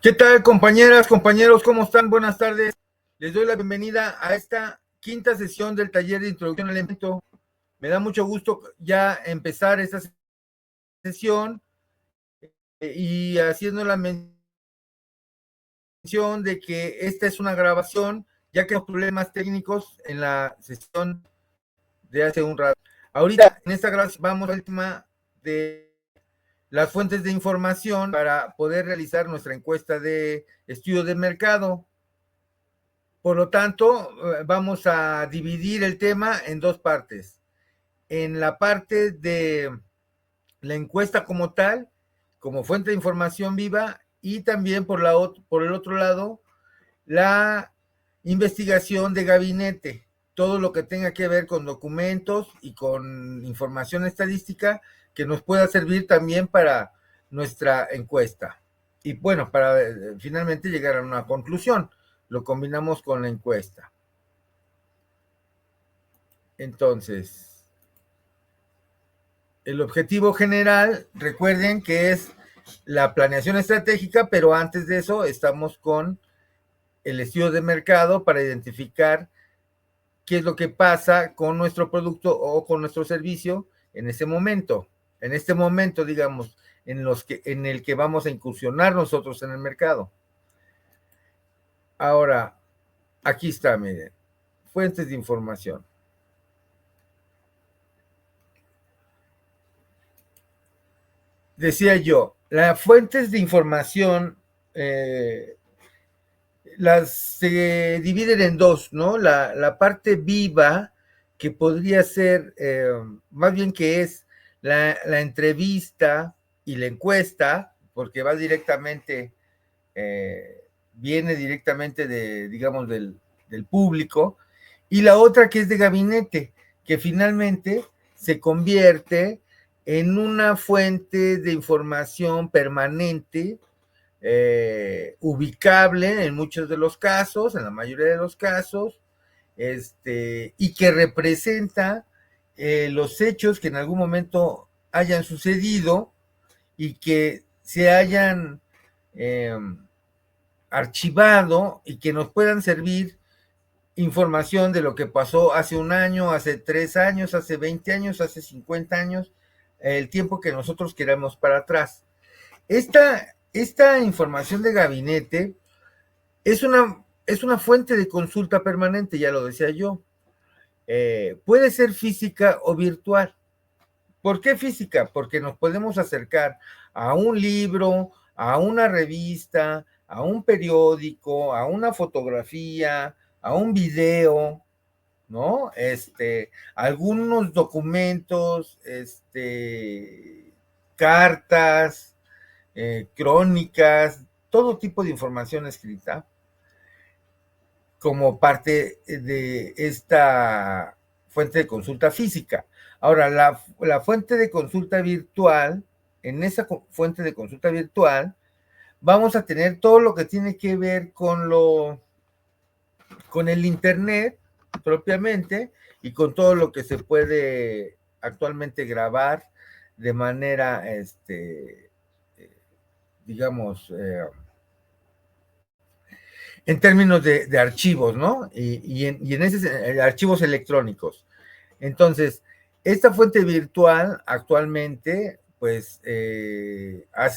¿Qué tal, compañeras, compañeros? ¿Cómo están? Buenas tardes. Les doy la bienvenida a esta quinta sesión del taller de introducción al elemento. Me da mucho gusto ya empezar esta sesión y haciendo la mención de que esta es una grabación, ya que los problemas técnicos en la sesión de hace un rato. Ahorita, en esta grabación, vamos al tema de las fuentes de información para poder realizar nuestra encuesta de estudio de mercado. Por lo tanto, vamos a dividir el tema en dos partes. En la parte de la encuesta como tal, como fuente de información viva, y también por el otro lado, la investigación de gabinete, todo lo que tenga que ver con documentos y con información estadística que nos pueda servir también para nuestra encuesta. Y bueno, para finalmente llegar a una conclusión, lo combinamos con la encuesta. Entonces, el objetivo general, recuerden que es la planeación estratégica, pero antes de eso estamos con el estudio de mercado para identificar qué es lo que pasa con nuestro producto o con nuestro servicio en ese momento. En este momento, digamos, en el que vamos a incursionar nosotros en el mercado. Ahora, aquí está, miren, fuentes de información. Decía yo, las fuentes de información se dividen en dos, ¿no? La parte viva, que podría ser, más bien que es la entrevista y la encuesta, porque va directamente, viene directamente digamos, del público, y la otra que es de gabinete, que finalmente se convierte en una fuente de información permanente, ubicable en muchos de los casos, en la mayoría de los casos, y que representa los hechos que en algún momento hayan sucedido y que se hayan archivado y que nos puedan servir información de lo que pasó hace un año, hace 3 años, hace 20 años, hace 50 años, el tiempo que nosotros queramos para atrás. Esta información de gabinete es una fuente de consulta permanente, ya lo decía yo. Puede ser física o virtual. ¿Por qué física? Porque nos podemos acercar a un libro, a una revista, a un periódico, a una fotografía, a un video, ¿no? Algunos documentos, cartas, crónicas, todo tipo de información escrita como parte de esta fuente de consulta física. Ahora, la fuente de consulta virtual, en esa fuente de consulta virtual, vamos a tener todo lo que tiene que ver con el Internet propiamente y con todo lo que se puede actualmente grabar de manera, digamos, en términos de archivos, ¿no? Y en ese archivos electrónicos. Entonces, esta fuente virtual actualmente, pues, ha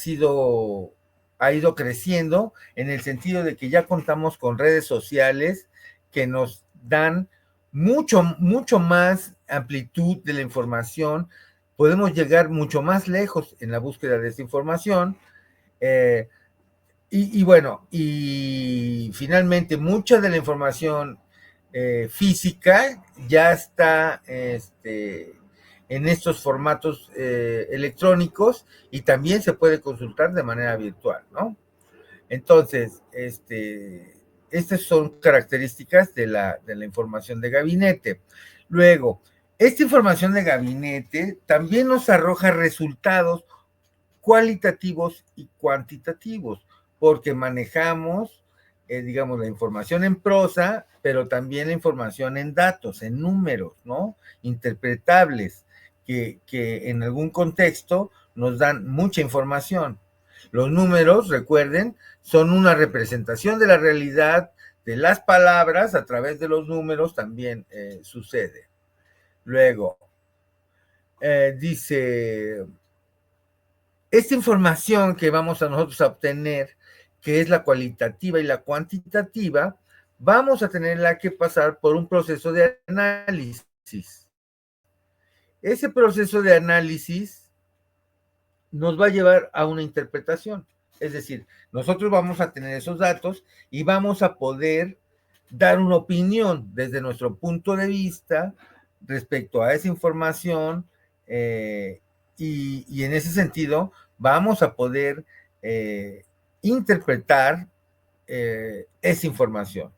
ido creciendo en el sentido de que ya contamos con redes sociales que nos dan mucho más amplitud de la información. Podemos llegar mucho más lejos en la búsqueda de esa información. Y bueno, y finalmente mucha de la información física ya está en estos formatos electrónicos y también se puede consultar de manera virtual, ¿no? Entonces, estas son características de la información de gabinete. Luego, esta información de gabinete también nos arroja resultados cualitativos y cuantitativos, porque manejamos, digamos, la información en prosa, pero también la información en datos, en números, ¿no? Interpretables, que en algún contexto nos dan mucha información. Los números, recuerden, son una representación de la realidad de las palabras a través de los números también sucede. Luego, dice, esta información que vamos a nosotros a obtener, que es la cualitativa y la cuantitativa, vamos a tenerla que pasar por un proceso de análisis. Ese proceso de análisis nos va a llevar a una interpretación. Es decir, nosotros vamos a tener esos datos y vamos a poder dar una opinión desde nuestro punto de vista respecto a esa información y en ese sentido vamos a poder interpretar esa información.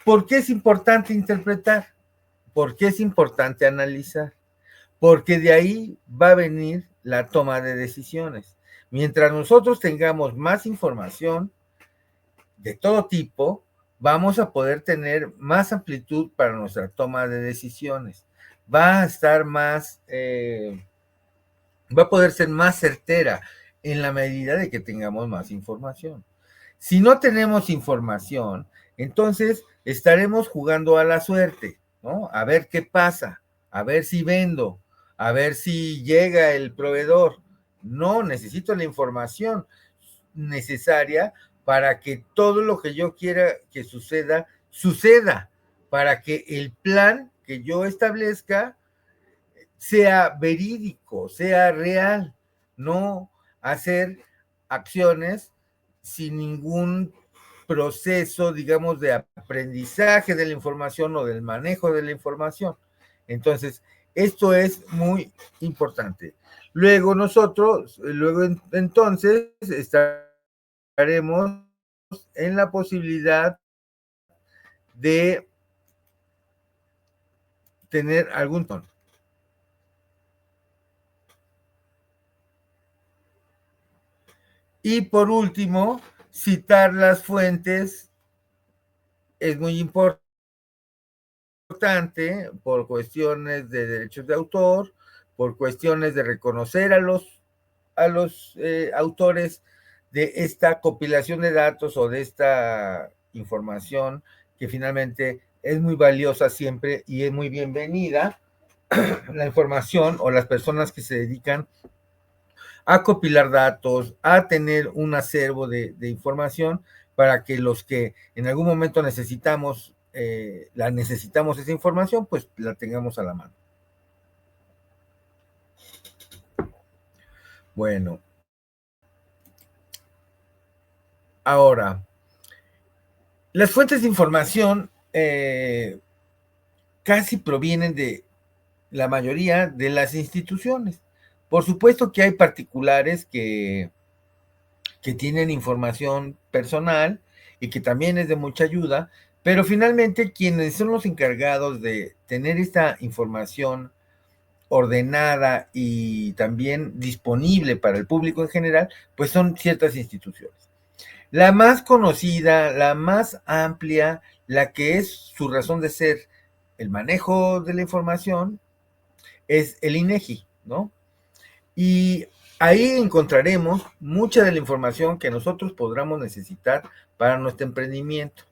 ¿Por qué es importante interpretar? ¿Por qué es importante analizar? Porque de ahí va a venir la toma de decisiones. Mientras nosotros tengamos más información de todo tipo, vamos a poder tener más amplitud para nuestra toma de decisiones. Va a estar más, va a poder ser más certera en la medida de que tengamos más información. Si no tenemos información, entonces estaremos jugando a la suerte, ¿no? A ver qué pasa, a ver si vendo, a ver si llega el proveedor. No, necesito la información necesaria para que todo lo que yo quiera que suceda, suceda, para que el plan que yo establezca sea verídico, sea real, no hacer acciones sin ningún proceso, digamos, de aprendizaje de la información o del manejo de la información. Entonces, esto es muy importante. Luego nosotros, entonces estaremos en la posibilidad de tener algún tono. Y por último, citar las fuentes es muy importante por cuestiones de derechos de autor, por cuestiones de reconocer a los autores de esta compilación de datos o de esta información que finalmente es muy valiosa siempre y es muy bienvenida la información o las personas que se dedican a compilar datos, a tener un acervo de información para que los que en algún momento necesitamos esa información, pues la tengamos a la mano. Bueno. Ahora, las fuentes de información casi provienen de la mayoría de las instituciones. Por supuesto que hay particulares que tienen información personal y que también es de mucha ayuda, pero finalmente quienes son los encargados de tener esta información ordenada y también disponible para el público en general, pues son ciertas instituciones. La más conocida, la más amplia, la que es su razón de ser el manejo de la información, es el INEGI, ¿no? Y ahí encontraremos mucha de la información que nosotros podamos necesitar para nuestro emprendimiento.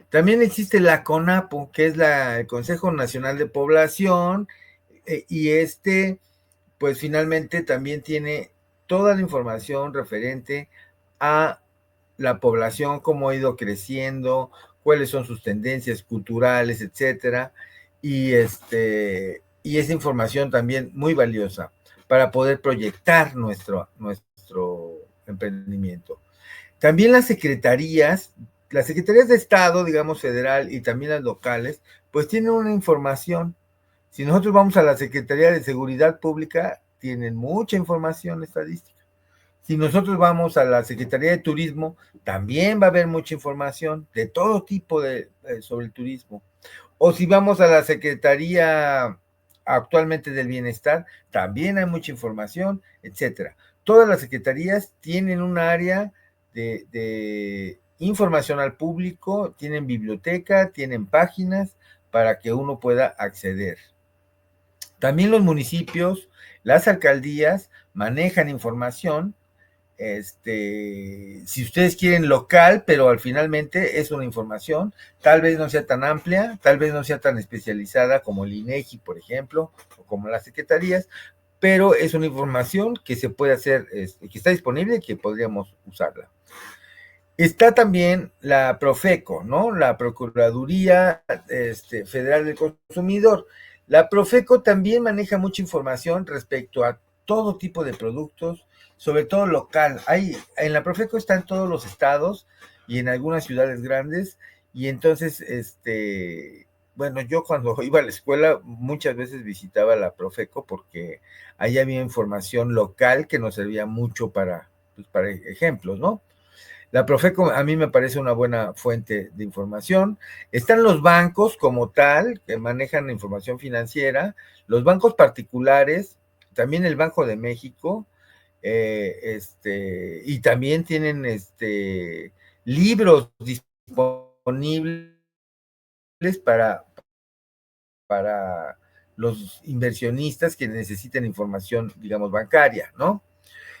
También existe la CONAPO, que es el Consejo Nacional de Población, y pues finalmente también tiene toda la información referente a la población, cómo ha ido creciendo, cuáles son sus tendencias culturales, etcétera, y esa información también muy valiosa para poder proyectar nuestro emprendimiento. También las secretarías de Estado, digamos federal, y también las locales, pues tienen una información. Si nosotros vamos a la Secretaría de Seguridad Pública, tienen mucha información estadística. Si nosotros vamos a la Secretaría de Turismo, también va a haber mucha información de todo tipo sobre el turismo. O si vamos a la Secretaría actualmente del Bienestar, también hay mucha información, etcétera. Todas las secretarías tienen un área de información al público, tienen biblioteca, tienen páginas para que uno pueda acceder. También los municipios, las alcaldías manejan información Si ustedes quieren local, pero al finalmente es una información, tal vez no sea tan amplia, tal vez no sea tan especializada como el INEGI, por ejemplo, o como las secretarías, pero es una información que se puede hacer, que está disponible y que podríamos usarla. Está también la Profeco, ¿no? La Procuraduría Federal del Consumidor. La Profeco también maneja mucha información respecto a todo tipo de productos, sobre todo local. En la Profeco están todos los estados y en algunas ciudades grandes, y entonces, bueno, yo cuando iba a la escuela muchas veces visitaba la Profeco porque ahí había información local que nos servía mucho pues, para ejemplos, ¿no? La Profeco a mí me parece una buena fuente de información. Están los bancos como tal, que manejan la información financiera, los bancos particulares, también el Banco de México, y también tienen libros disponibles para, para los inversionistas que necesiten información, digamos, bancaria, ¿no?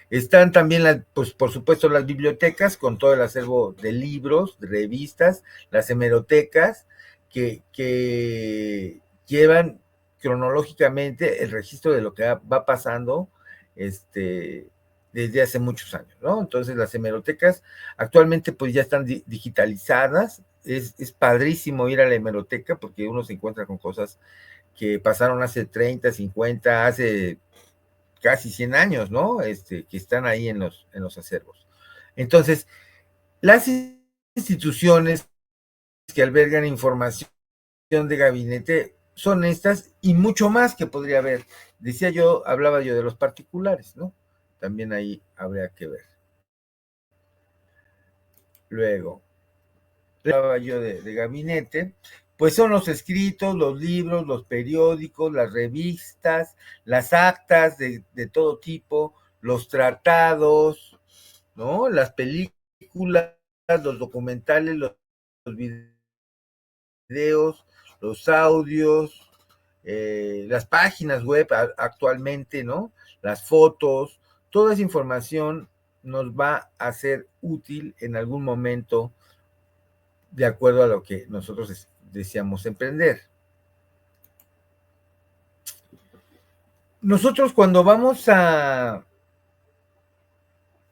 Están también, pues, por supuesto, las bibliotecas con todo el acervo de libros, de revistas, las hemerotecas que llevan cronológicamente el registro de lo que va pasando desde hace muchos años, ¿no? Entonces las hemerotecas actualmente pues ya están digitalizadas, es padrísimo ir a la hemeroteca porque uno se encuentra con cosas que pasaron hace 30, 50, hace casi 100 años, ¿no? Que están ahí en los acervos. Entonces, las instituciones que albergan información de gabinete son estas y mucho más que podría haber. Hablaba yo de los particulares, ¿no? También ahí habría que ver. Luego, hablaba yo de gabinete, pues son los escritos, los libros, los periódicos, las revistas, las actas de todo tipo, los tratados, ¿no? Las películas, los documentales, los videos, los audios, las páginas web actualmente, ¿no? Las fotos, toda esa información nos va a ser útil en algún momento de acuerdo a lo que nosotros deseamos emprender. Nosotros cuando vamos a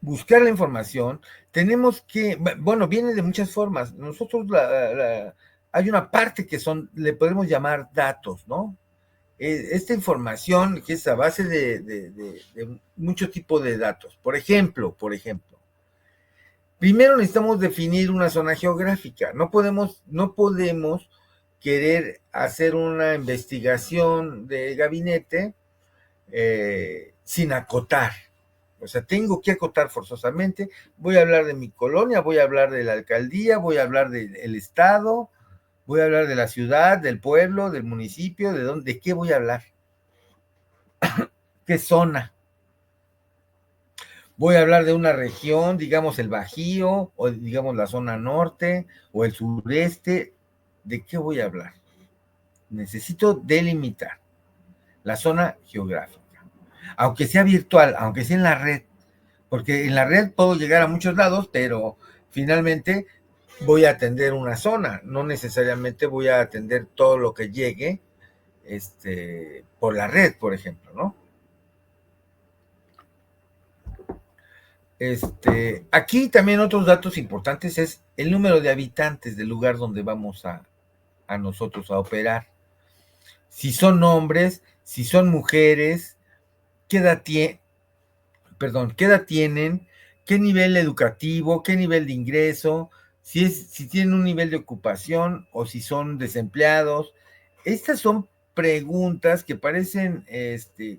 buscar la información, tenemos que, bueno, viene de muchas formas. Nosotros hay una parte que le podemos llamar datos, ¿no? Esta información que es a base de mucho tipo de datos. Por ejemplo, primero necesitamos definir una zona geográfica. No podemos querer hacer una investigación de gabinete sin acotar. O sea, tengo que acotar forzosamente. Voy a hablar de mi colonia, voy a hablar de la alcaldía, voy a hablar del estado, voy a hablar de la ciudad, del pueblo, del municipio, de qué voy a hablar. ¿Qué zona? Voy a hablar de una región, digamos el Bajío, o digamos la zona norte, o el sureste. ¿De qué voy a hablar? Necesito delimitar la zona geográfica. Aunque sea virtual, aunque sea en la red, porque en la red puedo llegar a muchos lados, pero finalmente voy a atender una zona, no necesariamente voy a atender todo lo que llegue por la red, por ejemplo, ¿no? Aquí también otros datos importantes es el número de habitantes del lugar donde vamos a nosotros a operar. Si son hombres, si son mujeres, qué edad tienen, qué nivel educativo, qué nivel de ingreso, si tienen un nivel de ocupación o si son desempleados. Estas son preguntas que parecen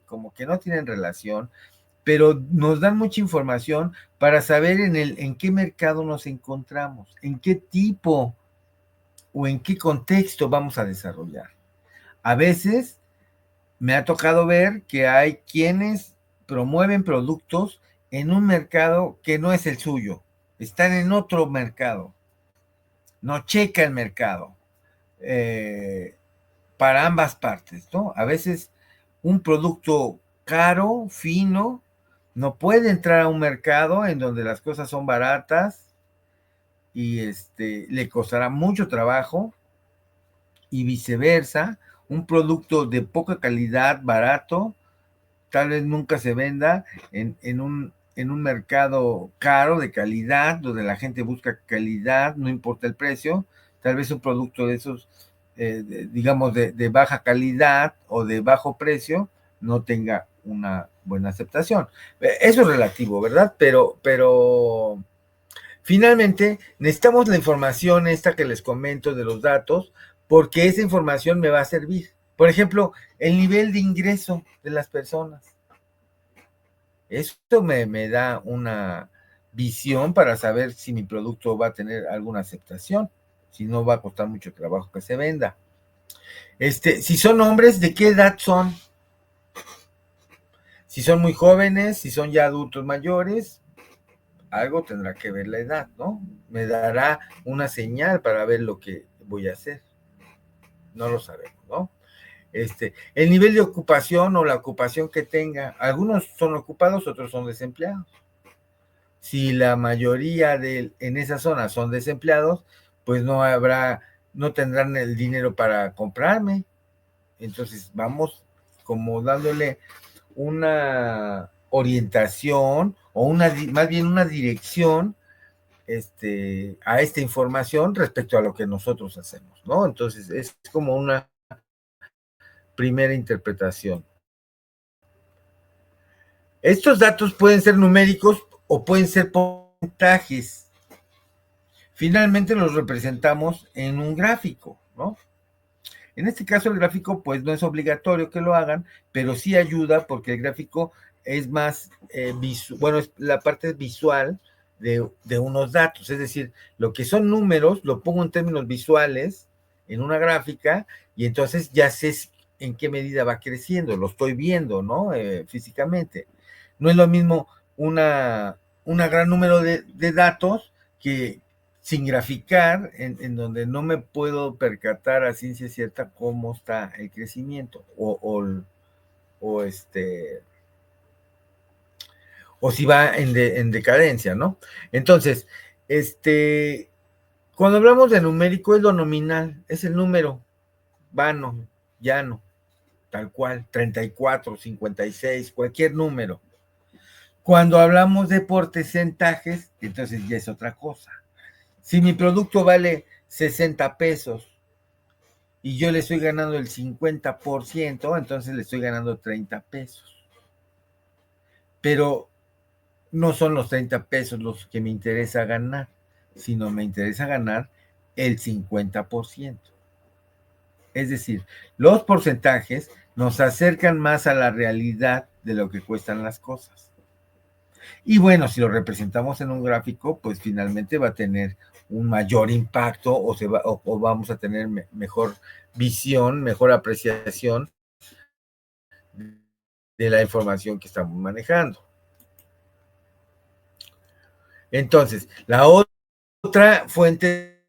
como que no tienen relación, pero nos dan mucha información para saber en qué mercado nos encontramos, en qué tipo o en qué contexto vamos a desarrollar. A veces me ha tocado ver que hay quienes promueven productos en un mercado que no es el suyo, están en otro mercado, no checa el mercado para ambas partes, ¿no? A veces un producto caro, fino, No puede entrar a un mercado en donde las cosas son baratas y le costará mucho trabajo, y viceversa. Un producto de poca calidad, barato, tal vez nunca se venda en un mercado caro de calidad, donde la gente busca calidad, no importa el precio. Tal vez un producto de esos, digamos, de baja calidad o de bajo precio, no tenga una buena aceptación. Eso es relativo, ¿verdad? Pero finalmente necesitamos la información esta que les comento de los datos, porque esa información me va a servir. Por ejemplo, el nivel de ingreso de las personas. Esto me da una visión para saber si mi producto va a tener alguna aceptación, si no va a costar mucho trabajo que se venda. Si son hombres, ¿de qué edad son? Si son muy jóvenes, si son ya adultos mayores, algo tendrá que ver la edad, ¿no? Me dará una señal para ver lo que voy a hacer. No lo sabemos, ¿no? El nivel de ocupación o la ocupación que tenga, algunos son ocupados, otros son desempleados. Si la mayoría en esa zona son desempleados, pues no tendrán el dinero para comprarme. Entonces vamos como dándole una orientación o más bien una dirección a esta información respecto a lo que nosotros hacemos, ¿no? Entonces es como una primera interpretación. Estos datos pueden ser numéricos o pueden ser porcentajes. Finalmente los representamos en un gráfico, ¿no? En este caso el gráfico pues no es obligatorio que lo hagan, pero sí ayuda porque el gráfico es más bueno, es la parte visual de unos datos, es decir, lo que son números lo pongo en términos visuales en una gráfica y entonces ya sé en qué medida va creciendo, lo estoy viendo, ¿no? Físicamente. No es lo mismo una gran número de datos que sin graficar, en donde no me puedo percatar a ciencia cierta cómo está el crecimiento o si va en decadencia, ¿no? Entonces, cuando hablamos de numérico es lo nominal, es el número vano, llano, tal cual, 34, 56, cualquier número. Cuando hablamos de porcentajes, entonces ya es otra cosa. Si mi producto vale 60 pesos y yo le estoy ganando el 50%, entonces le estoy ganando 30 pesos. Pero no son los 30 pesos los que me interesa ganar, sino me interesa ganar el 50%. Es decir, los porcentajes nos acercan más a la realidad de lo que cuestan las cosas. Y bueno, si lo representamos en un gráfico, pues finalmente va a tener un mayor impacto o vamos a tener mejor visión, mejor apreciación de la información que estamos manejando. Entonces, la otra fuente de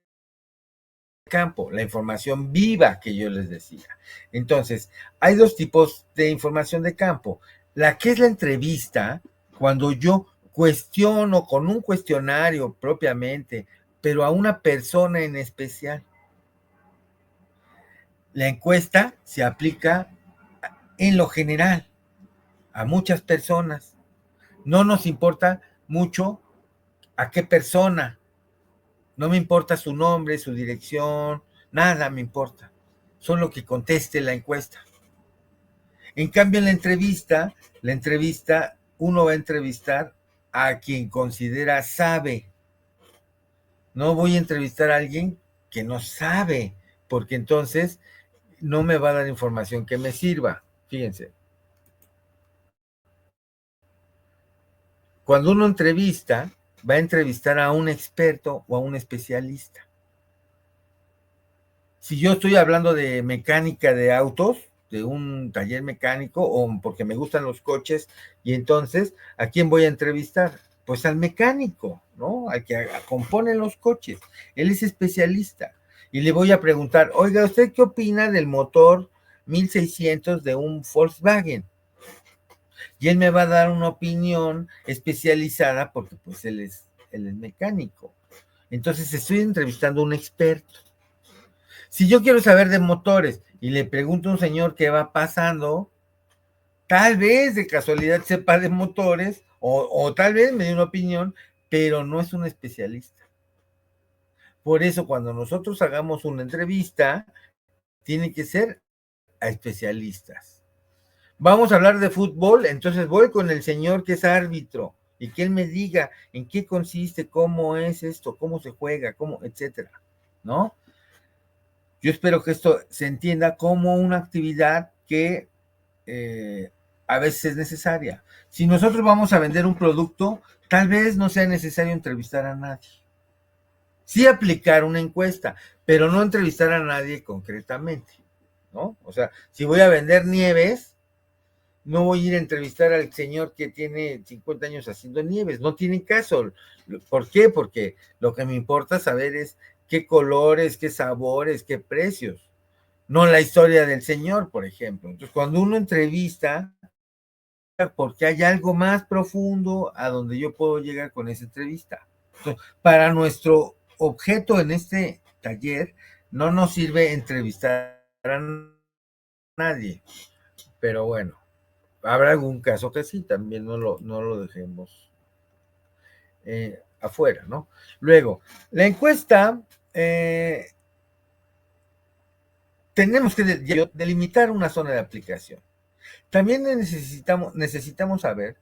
campo, la información viva que yo les decía. Entonces, hay dos tipos de información de campo. La que es la entrevista, cuando yo cuestiono con un cuestionario propiamente, pero a una persona en especial. La encuesta se aplica en lo general a muchas personas. No nos importa mucho a qué persona. No me importa su nombre, su dirección, nada me importa. Solo que conteste la encuesta. En cambio, en la entrevista, uno va a entrevistar a quien considera sabe. No voy a entrevistar a alguien que no sabe, porque entonces no me va a dar información que me sirva. Fíjense. Cuando uno entrevista, va a entrevistar a un experto o a un especialista. Si yo estoy hablando de mecánica de autos, de un taller mecánico, o porque me gustan los coches, y entonces, ¿a quién voy a entrevistar? Pues al mecánico, ¿no? Al que compone los coches. Él es especialista. Y le voy a preguntar, oiga, ¿usted qué opina del motor 1600 de un Volkswagen? y él me va a dar una opinión especializada porque pues él es mecánico. Entonces estoy entrevistando a un experto. Si yo quiero saber de motores y le pregunto a un señor qué va pasando, tal vez de casualidad sepa de motores o tal vez me dé una opinión, pero no es un especialista. Por eso cuando nosotros hagamos una entrevista, tiene que ser a especialistas. Vamos a hablar de fútbol, entonces voy con el señor que es árbitro y que él me diga en qué consiste, cómo es esto, cómo se juega, cómo, etcétera, ¿no? Yo espero que esto se entienda como una actividad que a veces es necesaria. Si nosotros vamos a vender un producto, tal vez no sea necesario entrevistar a nadie. Sí aplicar una encuesta, pero no entrevistar a nadie concretamente, ¿no? O sea, si voy a vender nieves, no voy a ir a entrevistar al señor que tiene 50 años haciendo nieves, no tiene caso. ¿Por qué? Porque lo que me importa saber es qué colores, qué sabores, qué precios, no la historia del señor, por ejemplo. Entonces, cuando uno entrevista, porque hay algo más profundo a donde yo puedo llegar con esa entrevista. Entonces, para nuestro objeto en este taller, no nos sirve entrevistar a nadie, pero bueno, habrá algún caso que sí, también no lo dejemos afuera, ¿no? Luego, la encuesta, tenemos que delimitar una zona de aplicación. También necesitamos saber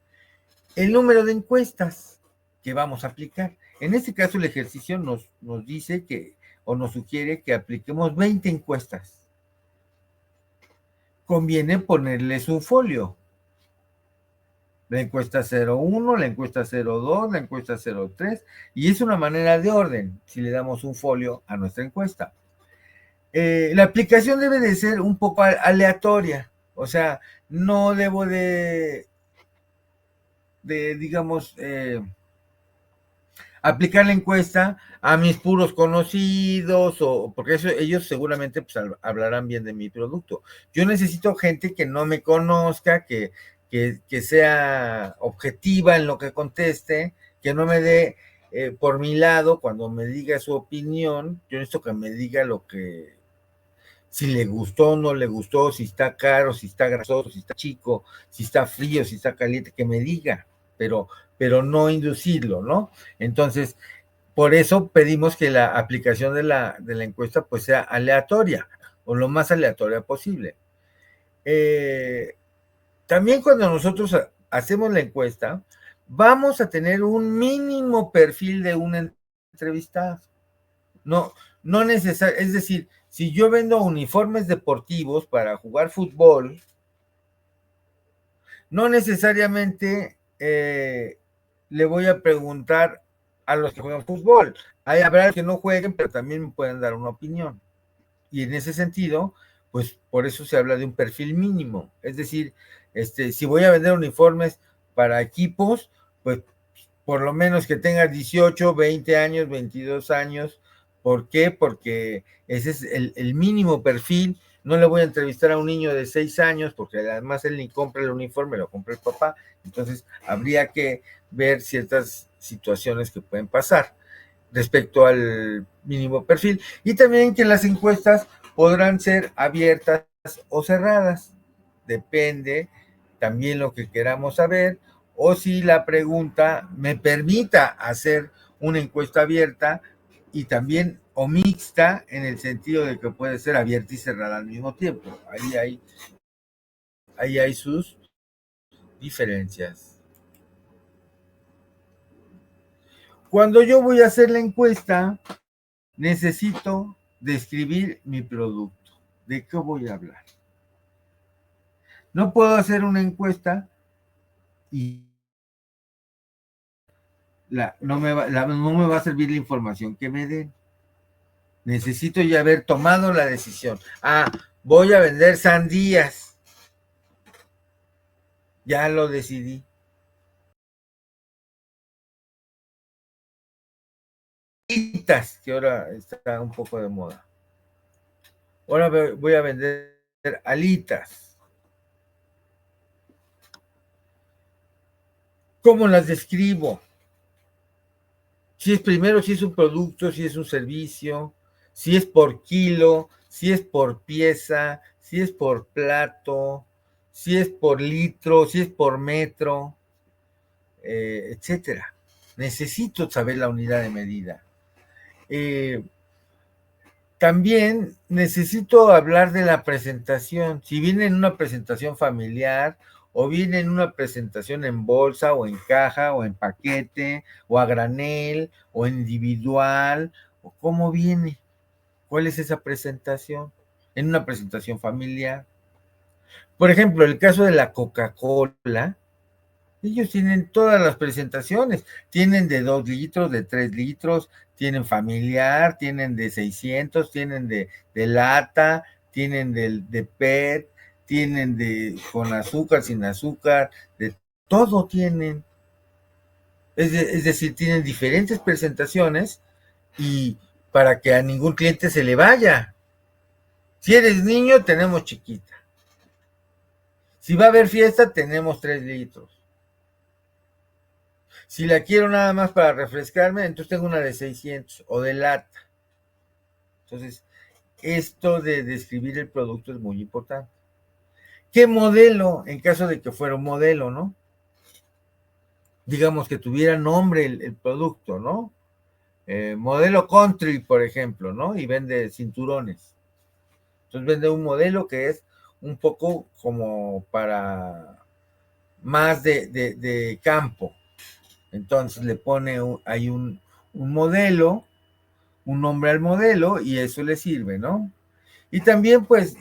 el número de encuestas que vamos a aplicar. En este caso, el ejercicio nos dice que, o nos sugiere que apliquemos 20 encuestas. Conviene ponerles un folio. La encuesta 01, la encuesta 02, la encuesta 03, y es una manera de orden si le damos un folio a nuestra encuesta. La aplicación debe de ser un poco aleatoria, o sea, no debo digamos, aplicar la encuesta a mis puros conocidos, o porque ellos seguramente pues, hablarán bien de mi producto. Yo necesito gente que no me conozca, que sea objetiva en lo que conteste, que no me dé por mi lado cuando me diga su opinión. Yo necesito que me diga lo que, si le gustó o no le gustó, si está caro, si está grasoso, si está chico, si está frío, si está caliente, que me diga, pero no inducirlo, ¿no? Entonces, por eso pedimos que la aplicación de la encuesta pues sea aleatoria, o lo más aleatoria posible. También cuando nosotros hacemos la encuesta, vamos a tener un mínimo perfil de un entrevistado. No, no necesario, es decir, si yo vendo uniformes deportivos para jugar fútbol, no necesariamente le voy a preguntar a los que juegan fútbol. Hay habrá que no jueguen, pero también me pueden dar una opinión. Y en ese sentido, pues por eso se habla de un perfil mínimo. Es decir, si voy a vender uniformes para equipos, pues por lo menos que tenga 18, 20 años, 22 años. ¿Por qué? Porque ese es el mínimo perfil. No le voy a entrevistar a un niño de 6 años, porque además él ni compra el uniforme, lo compra el papá. Entonces, habría que ver ciertas situaciones que pueden pasar respecto al mínimo perfil. Y también que las encuestas podrán ser abiertas o cerradas. Depende también lo que queramos saber, o si la pregunta me permita hacer una encuesta abierta y también o mixta, en el sentido de que puede ser abierta y cerrada al mismo tiempo. Ahí hay sus diferencias. Cuando yo voy a hacer la encuesta, necesito describir mi producto. ¿De qué voy a hablar? No puedo hacer una encuesta y no me va a servir la información que me den. Necesito ya haber tomado la decisión. Voy a vender sandías. Ya lo decidí. Alitas, que ahora está un poco de moda. Ahora voy a vender alitas. ¿Cómo las describo? Si es primero, si es un producto, si es un servicio, si es por kilo, si es por pieza, si es por plato, si es por litro, si es por metro, etcétera. Necesito saber la unidad de medida. También necesito hablar de la presentación. Si viene en una presentación familiar o viene en una presentación en bolsa o en caja o en paquete o a granel o individual, o cómo viene, cuál es esa presentación en una presentación familiar. Por ejemplo, el caso de la Coca-Cola, ellos tienen todas las presentaciones, tienen de 2 litros, de 3 litros, tienen familiar, tienen de 600, tienen de lata, tienen de PET, tienen de con azúcar, sin azúcar, de todo tienen. Es decir, tienen diferentes presentaciones y para que a ningún cliente se le vaya. Si eres niño, tenemos chiquita. Si va a haber fiesta, tenemos 3 litros. Si la quiero nada más para refrescarme, entonces tengo una de 600 o de lata. Entonces, esto de describir el producto es muy importante. ¿Qué modelo? En caso de que fuera un modelo, ¿no? Digamos que tuviera nombre el producto, ¿no? Modelo Country, por ejemplo, ¿no? Y vende cinturones. Entonces vende un modelo que es un poco como para más de campo. Entonces le pone, hay un modelo, un nombre al modelo y eso le sirve, ¿no? Y también pues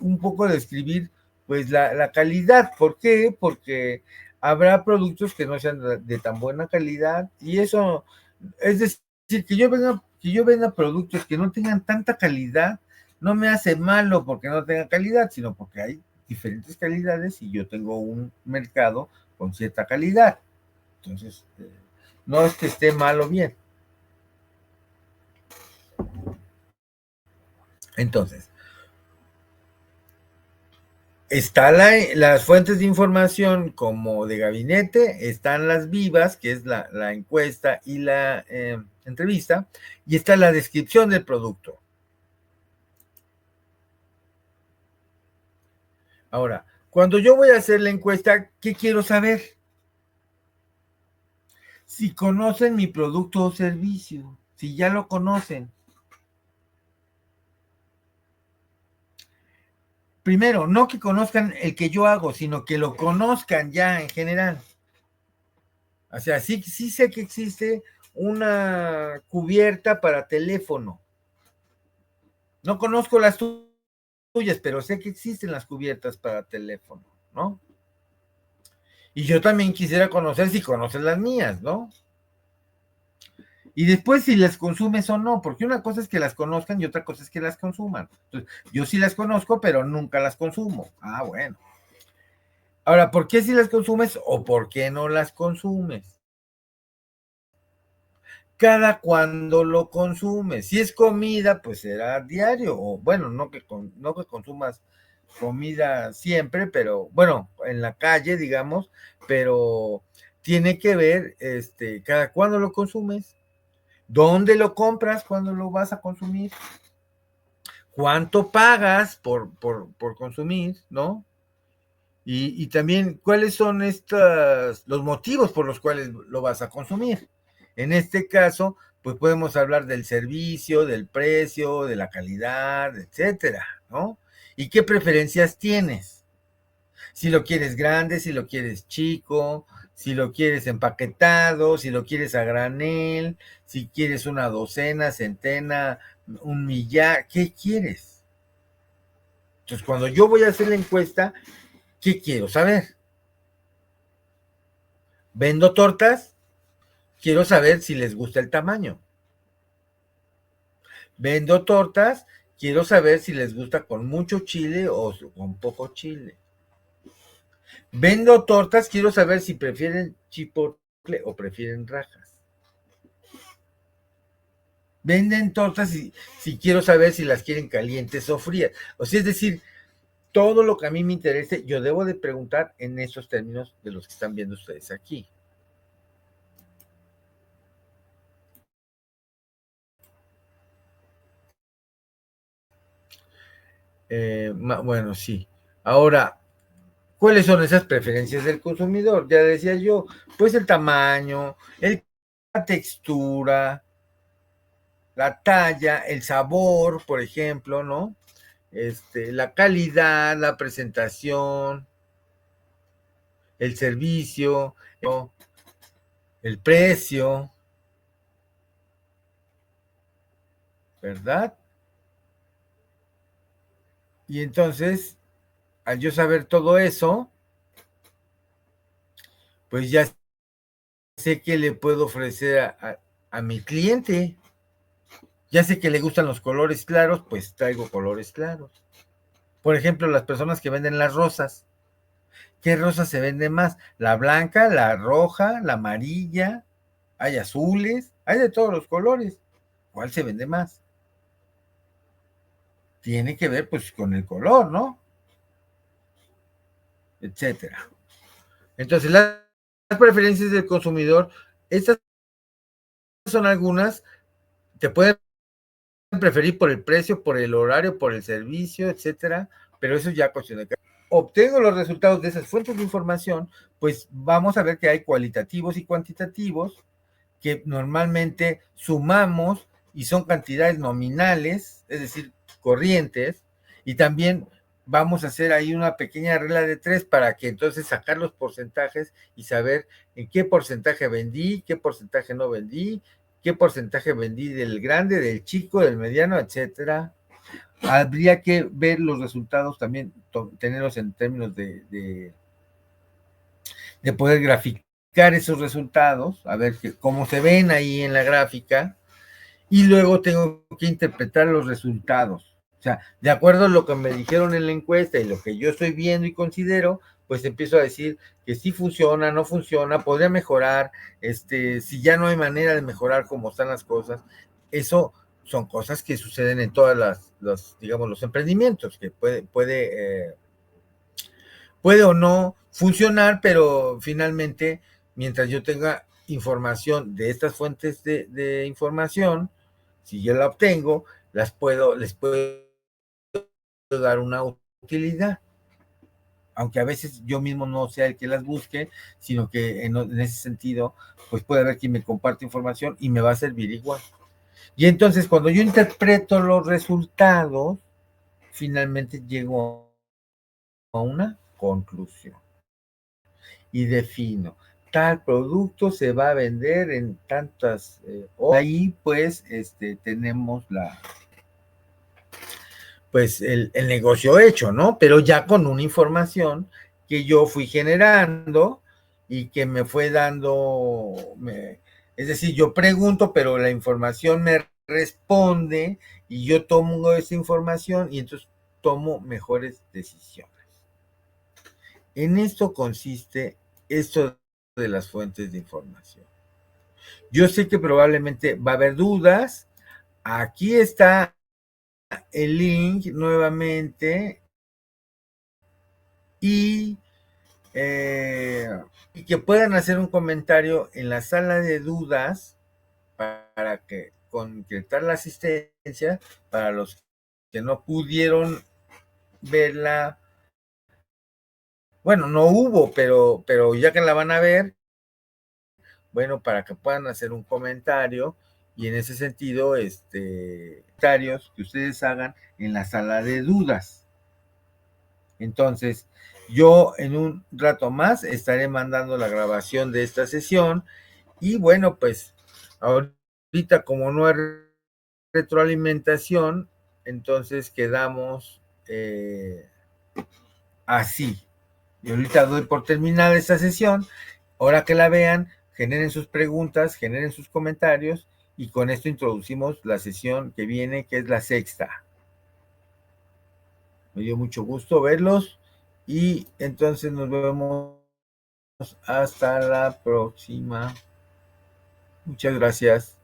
un poco describir pues la calidad. ¿Por qué? Porque habrá productos que no sean de tan buena calidad y eso, es decir, que yo venda productos que no tengan tanta calidad, no me hace malo porque no tenga calidad, sino porque hay diferentes calidades y yo tengo un mercado con cierta calidad. Entonces, no es que esté mal o bien. Entonces, está las fuentes de información como de gabinete, están las vivas, que es la encuesta y la entrevista, y está la descripción del producto. Ahora, cuando yo voy a hacer la encuesta, ¿qué quiero saber? Si conocen mi producto o servicio, si ya lo conocen. Primero, no que conozcan el que yo hago, sino que lo conozcan ya en general. O sea, sí sé que existe una cubierta para teléfono. No conozco las tuyas, pero sé que existen las cubiertas para teléfono, ¿no? Y yo también quisiera conocer si conoces las mías, ¿no? Y después si las consumes o no, porque una cosa es que las conozcan y otra cosa es que las consuman. Entonces, yo sí las conozco, pero nunca las consumo. Ah, bueno. Ahora, ¿por qué si las consumes o por qué no las consumes? Cada cuando lo consumes. Si es comida, pues será diario, o bueno, no que consumas comida siempre, pero bueno, en la calle, digamos, pero tiene que ver, cada cuando lo consumes, dónde lo compras cuando lo vas a consumir, cuánto pagas por consumir, ¿no? Y también cuáles son los motivos por los cuales lo vas a consumir. En este caso, pues podemos hablar del servicio, del precio, de la calidad, etcétera, ¿no? ¿Y qué preferencias tienes? Si lo quieres grande, si lo quieres chico, si lo quieres empaquetado, si lo quieres a granel, si quieres una docena, centena, un millar, ¿qué quieres? Entonces, cuando yo voy a hacer la encuesta, ¿qué quiero saber? ¿Vendo tortas? Quiero saber si les gusta el tamaño. Vendo tortas, quiero saber si les gusta con mucho chile o con poco chile. Vendo tortas, quiero saber si prefieren chipotle o prefieren rajas. Venden tortas si quiero saber si las quieren calientes o frías. O sea, es decir, todo lo que a mí me interese, yo debo de preguntar en esos términos de los que están viendo ustedes aquí. Bueno, sí. Ahora, ¿cuáles son esas preferencias del consumidor? Ya decía yo, pues el tamaño, la textura, la talla, el sabor, por ejemplo, ¿no? La calidad, la presentación, el servicio, ¿no? El precio, ¿verdad? Y entonces, al yo saber todo eso, pues ya sé qué le puedo ofrecer a mi cliente. Ya sé que le gustan los colores claros, pues traigo colores claros. Por ejemplo, las personas que venden las rosas. ¿Qué rosa se vende más? La blanca, la roja, la amarilla, hay azules, hay de todos los colores. ¿Cuál se vende más? Tiene que ver pues con el color, ¿no? Etcétera. Entonces, las preferencias del consumidor, estas son algunas, te pueden preferir por el precio, por el horario, por el servicio, etcétera, pero eso ya cuestión de obtengo los resultados de esas fuentes de información, pues vamos a ver que hay cualitativos y cuantitativos que normalmente sumamos y son cantidades nominales, es decir, corrientes, y también vamos a hacer ahí una pequeña regla de 3 para que entonces sacar los porcentajes y saber en qué porcentaje vendí, qué porcentaje no vendí, qué porcentaje vendí del grande, del chico, del mediano, etcétera. Habría que ver los resultados también, tenerlos en términos de poder graficar esos resultados, a ver cómo se ven ahí en la gráfica, y luego tengo que interpretar los resultados. O sea, de acuerdo a lo que me dijeron en la encuesta y lo que yo estoy viendo y considero, pues empiezo a decir que sí funciona, no funciona, podría mejorar, si ya no hay manera de mejorar cómo están las cosas. Eso son cosas que suceden en todas digamos, los emprendimientos, que puede o no funcionar, pero finalmente, mientras yo tenga información de estas fuentes de información, si yo la obtengo, les puedo dar una utilidad, aunque a veces yo mismo no sea el que las busque, sino que en ese sentido, pues puede haber quien me comparte información y me va a servir igual. Y entonces, cuando yo interpreto los resultados, finalmente llego a una conclusión y defino, tal producto se va a vender en tantas horas. Ahí pues tenemos pues el negocio hecho, ¿no? Pero ya con una información que yo fui generando y que me fue dando, es decir, yo pregunto, pero la información me responde y yo tomo esa información y entonces tomo mejores decisiones. En esto consiste esto de las fuentes de información. Yo sé que probablemente va a haber dudas. Aquí está el link nuevamente y, y que puedan hacer un comentario en la sala de dudas para que concretar la asistencia para los que no pudieron verla. Bueno, no hubo, pero ya que la van a ver, bueno, para que puedan hacer un comentario y en ese sentido, comentarios que ustedes hagan en la sala de dudas. Entonces, yo en un rato más estaré mandando la grabación de esta sesión y bueno, pues ahorita como no hay retroalimentación, entonces quedamos así. Y ahorita doy por terminada esta sesión. Ahora que la vean, generen sus preguntas, generen sus comentarios y con esto introducimos la sesión que viene, que es la sexta. Me dio mucho gusto verlos y entonces nos vemos hasta la próxima. Muchas gracias.